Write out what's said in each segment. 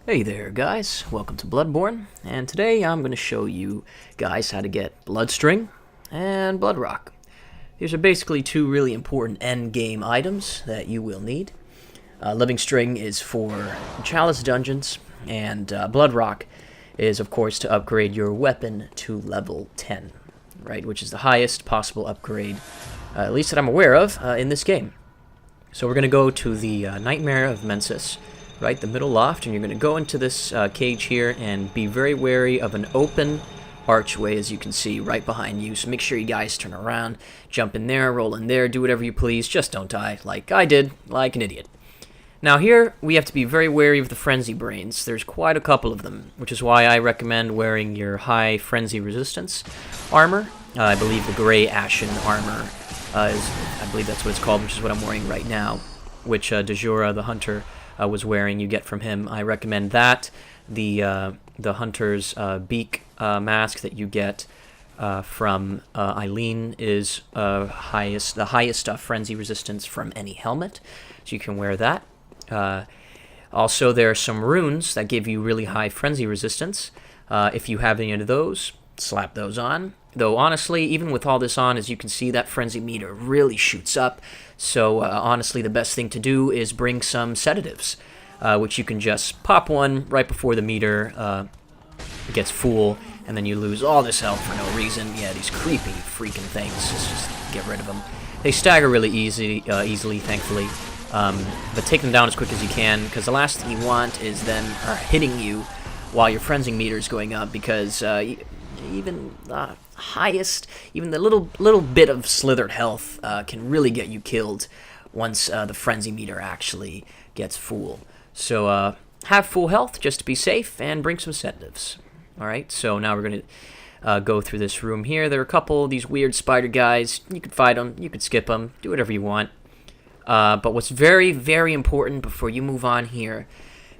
Hey there guys, welcome to Bloodborne, and today I'm going to show you guys how to get Bloodstring and Bloodrock. These are basically two really important end game items that you will need. Living String is for Chalice dungeons, and Bloodrock is of course to upgrade your weapon to level 10, right, which is the highest possible upgrade, at least that I'm aware of, in this game. So we're going to go to the Nightmare of Mensis, right, the middle loft, and you're going to go into this cage here and be very wary of an open archway, as you can see right behind you. So make sure you guys turn around, jump in there, roll in there, do whatever you please, just don't die like I did, like an idiot. Now here we have to be very wary of the frenzy brains. There's quite a couple of them, which is why I recommend wearing your high frenzy resistance armor. I believe the gray ashen armor I believe that's what it's called, which is what I'm wearing right now, which Dejura the hunter was wearing. You get from him. I recommend that. The hunter's beak mask that you get from Eileen is the highest frenzy resistance from any helmet, so you can wear that. Also, there are some runes that give you really high frenzy resistance. If you have any of those, slap those on. Though honestly, even with all this on, as you can see, that frenzy meter really shoots up. So honestly, the best thing to do is bring some sedatives, which you can just pop one right before the meter gets full, and then you lose all this health for no reason. Yeah, these creepy freaking things, just get rid of them. They stagger really easily, thankfully, but take them down as quick as you can, because the last thing you want is them hitting you while your frenzy meter is going up, because even the highest, even the little bit of slithered health can really get you killed once the frenzy meter actually gets full. So have full health just to be safe, and bring some sedatives. Alright, so now we're going to go through this room here. There are a couple of these weird spider guys. You could fight them, you could skip them, do whatever you want. But what's very, very important before you move on here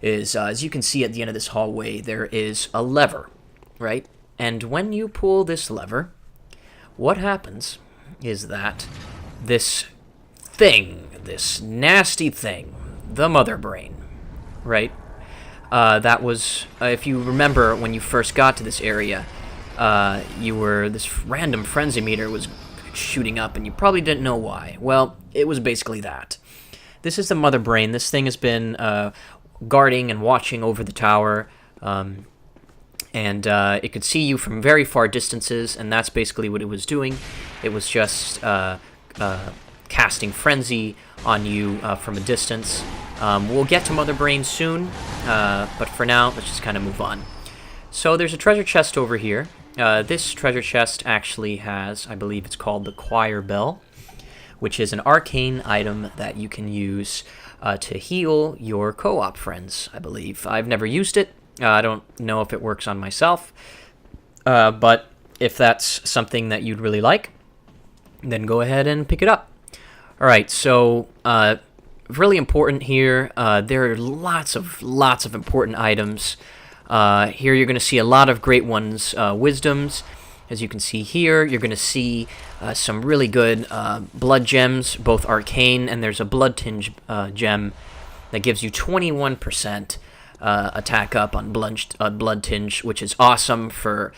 is, as you can see at the end of this hallway, there is a lever, right? And when you pull this lever, what happens is that this thing, this nasty thing, the mother brain, right? That was, if you remember when you first got to this area, this random frenzy meter was shooting up, and you probably didn't know why. Well, it was basically that. This is the mother brain. This thing has been guarding and watching over the tower, and it could see you from very far distances, and that's basically what it was doing. It was just casting frenzy on you from a distance. We'll get to Mother Brain soon, but for now, let's just kind of move on. So there's a treasure chest over here. This treasure chest actually has, I believe it's called the Choir Bell, which is an arcane item that you can use to heal your co-op friends, I believe. I've never used it. I don't know if it works on myself, but if that's something that you'd really like, then go ahead and pick it up. Alright, so really important here, there are lots of important items. Here you're going to see a lot of great ones, wisdoms. As you can see here, you're going to see some really good blood gems, both arcane, and there's a blood tinge gem that gives you 21% attack up on blood tinge, which is awesome for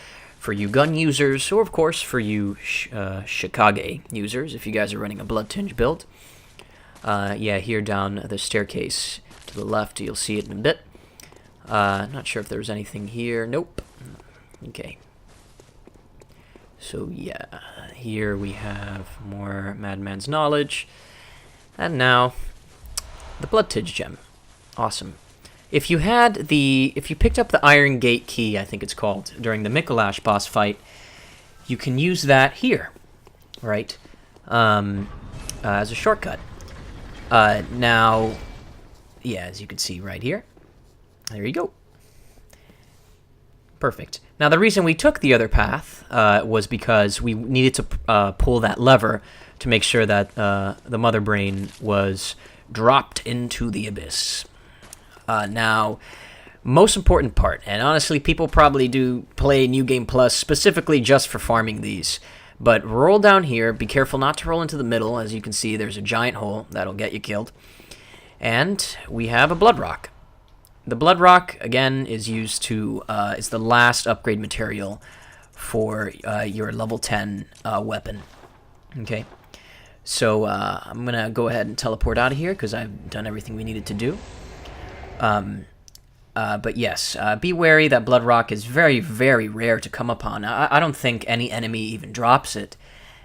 you gun users, or of course for you Shikage users, if you guys are running a blood tinge build. Yeah, here down the staircase to the left, you'll see it in a bit. Not sure if there's anything here. Nope. Okay. So yeah, here we have more Madman's Knowledge, and now the blood tinge gem. Awesome. If you picked up the Iron Gate key, I think it's called, during the Mikolash boss fight, you can use that here, right? As a shortcut. Now, yeah, as you can see right here, there you go. Perfect. Now, the reason we took the other path was because we needed to pull that lever to make sure that the mother brain was dropped into the abyss. Now, most important part, and honestly, people probably do play New Game Plus specifically just for farming these, but roll down here. Be careful not to roll into the middle. As you can see, there's a giant hole that'll get you killed. And we have a blood rock. the Blood Rock, again, is used to, is the last upgrade material for your level 10 weapon. Okay, so I'm going to go ahead and teleport out of here because I've done everything we needed to do. But yes, be wary that Blood Rock is very, very rare to come upon. I don't think any enemy even drops it.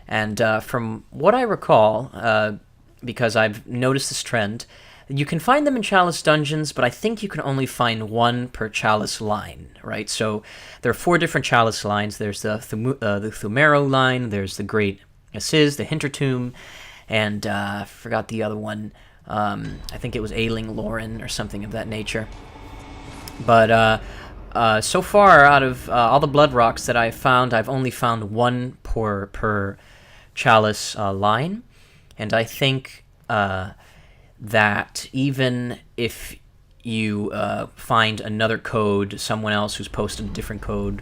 And from what I recall, because I've noticed this trend, you can find them in Chalice dungeons, but I think you can only find one per Chalice line, right? So there are 4 different Chalice lines. There's the Thumero line, there's the Great Assiz, the Hintertomb, and I forgot the other one. I think it was Ailing Lauren or something of that nature. But so far, out of all the Blood Rocks that I've found, I've only found one per Chalice line. And I think that even if you find another code, someone else who's posted a different code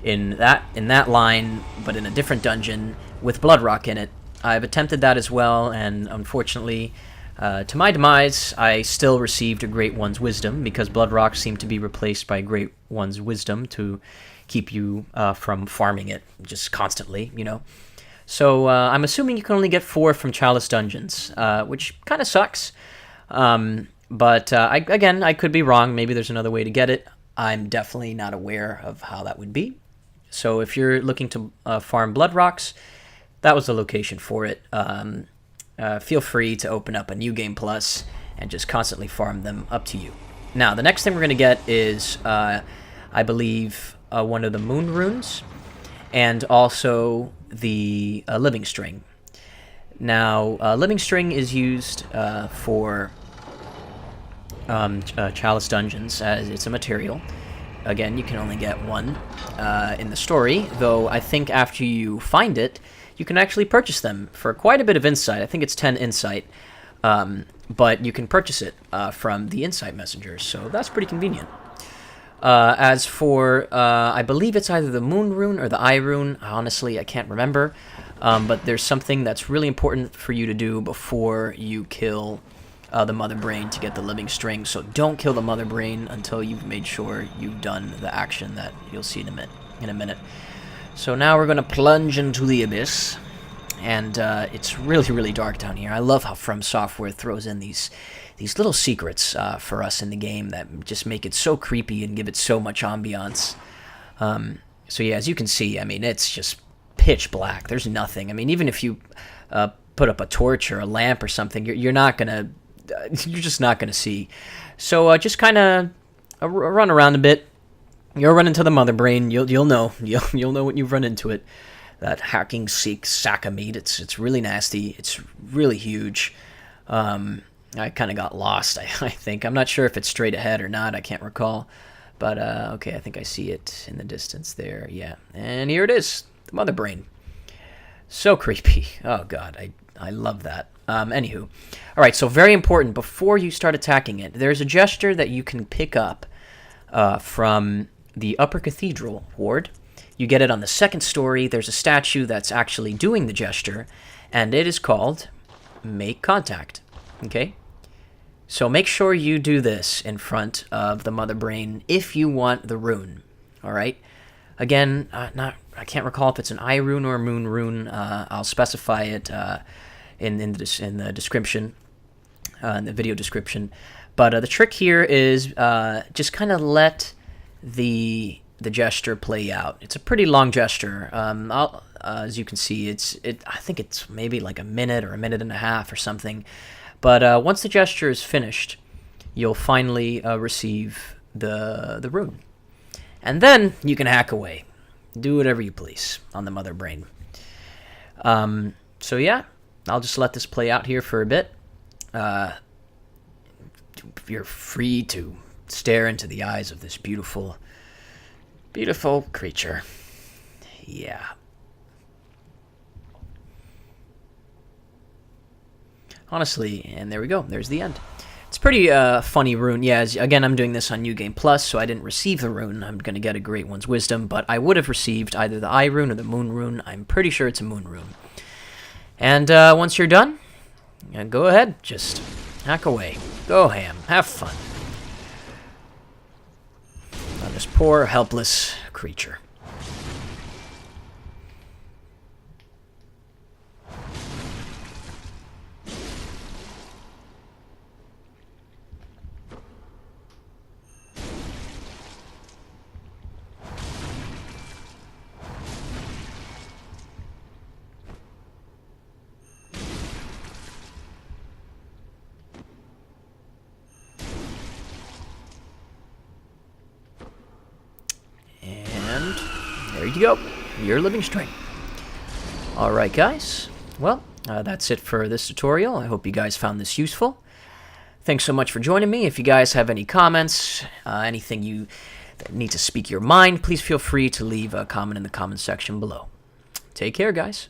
in that line, but in a different dungeon with Blood Rock in it, I've attempted that as well, and unfortunately, to my demise, I still received a Great One's Wisdom, because Blood Rock seemed to be replaced by Great One's Wisdom to keep you from farming it just constantly, you know. So I'm assuming you can only get 4 from Chalice dungeons, which kind of sucks. But again, I could be wrong. Maybe there's another way to get it. I'm definitely not aware of how that would be. So if you're looking to farm Blood Rocks, that was the location for it. Feel free to open up a New Game Plus and just constantly farm them up to you. Now, the next thing we're going to get is, I believe, one of the Moon Runes, and also the Living String. Now, Living String is used for Chalice dungeons, as it's a material. Again, you can only get one in the story, though I think after you find it, you can actually purchase them for quite a bit of insight. I think it's 10 insight, but you can purchase it from the insight messengers, so that's pretty convenient. As for, I believe it's either the Moon Rune or the Eye Rune. Honestly, I can't remember, but there's something that's really important for you to do before you kill the Mother Brain to get the Living String, so don't kill the Mother Brain until you've made sure you've done the action that you'll see in a minute. So now we're going to plunge into the abyss, and it's really, really dark down here. I love how From Software throws in these little secrets for us in the game that just make it so creepy and give it so much ambiance. So yeah, as you can see, I mean, it's just pitch black. There's nothing. I mean, even if you put up a torch or a lamp or something, you're just not gonna see. So just kind of run around a bit. You'll run into the Mother Brain. You'll know when you've run into it. That hacking sack of meat. It's really nasty. It's really huge. I kind of got lost. I think I'm not sure if it's straight ahead or not. I can't recall. But okay, I think I see it in the distance there. Yeah, and here it is, the Mother Brain. So creepy. Oh god, I love that. Anywho, all right. So very important before you start attacking it. There's a gesture that you can pick up from the Upper Cathedral Ward. You get it on the 2nd story. There's a statue that's actually doing the gesture, and it is called Make Contact. Okay? So make sure you do this in front of the Mother Brain if you want the rune. All right? Again, I can't recall if it's an Eye Rune or a Moon Rune. I'll specify it in the description, in the video description. But the trick here is just kind of let the gesture play out. It's a pretty long gesture. As you can see, I think it's maybe like a minute or a minute and a half or something. But once the gesture is finished, you'll finally receive the rune. And then you can hack away. Do whatever you please on the Mother Brain. So yeah, I'll just let this play out here for a bit. You're free to stare into the eyes of this beautiful, beautiful creature. Yeah. Honestly, and there we go. There's the end. It's a pretty funny rune. Yeah, again, I'm doing this on New Game Plus, so I didn't receive the rune. I'm going to get a Great One's Wisdom, but I would have received either the Eye Rune or the Moon Rune. I'm pretty sure it's a Moon Rune. And once you're done, go ahead. Just hack away. Go ham. Have fun. Poor, helpless creature. And there you go, your living string. Alright guys, well, that's it for this tutorial. I hope you guys found this useful. Thanks so much for joining me. If you guys have any comments, anything you need to speak your mind, please feel free to leave a comment in the comment section below. Take care, guys.